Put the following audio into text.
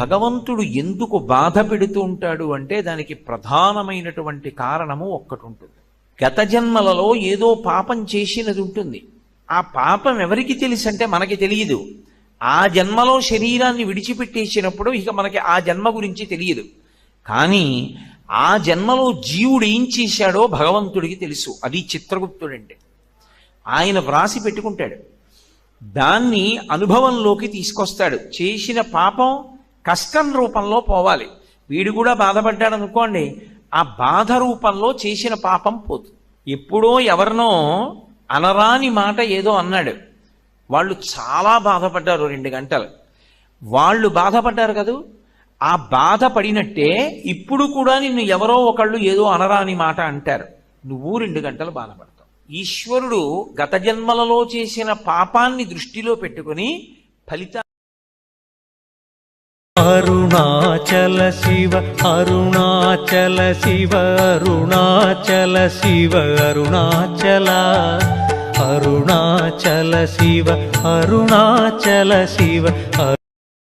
భగవంతుడు ఎందుకు బాధ పెడుతూ ఉంటాడు అంటే దానికి ప్రధానమైనటువంటి కారణము ఒక్కటి ఉంటుంది. గత జన్మలలో ఏదో పాపం చేసినది ఉంటుంది. ఆ పాపం ఎవరికి తెలుసు అంటే మనకి తెలియదు. ఆ జన్మలో శరీరాన్ని విడిచిపెట్టేసినప్పుడు ఇక మనకి ఆ జన్మ గురించి తెలియదు. కానీ ఆ జన్మలో జీవుడు ఏం చేశాడో భగవంతుడికి తెలుసు. అది చిత్రగుప్తుడంటే. ఆయన వ్రాసి పెట్టుకుంటాడు, దాన్ని అనుభవంలోకి తీసుకొస్తాడు. చేసిన పాపం కష్టం రూపంలో పోవాలి. వీడు కూడా బాధపడ్డాడు అనుకోండి, ఆ బాధ రూపంలో చేసిన పాపం పోతుంది. ఎప్పుడో ఎవరినో అనరాని మాట ఏదో అన్నాడు, వాళ్ళు చాలా బాధపడ్డారు 2 గంటలు. వాళ్ళు బాధపడ్డారు కదూ, ఆ బాధపడినట్టే ఇప్పుడు కూడా నిన్ను ఎవరో ఒకళ్ళు ఏదో అనరాని మాట అంటారు, నువ్వు 2 గంటలు బాధపడతావు. ఈశ్వరుడు గత జన్మలలో చేసిన పాపాన్ని దృష్టిలో పెట్టుకుని ఫలిత అరుణాచల శివ అరుణాచల శివ అరుణాచల శివ అరుణాచల అరుణాచల శివ అరుణాచల శివ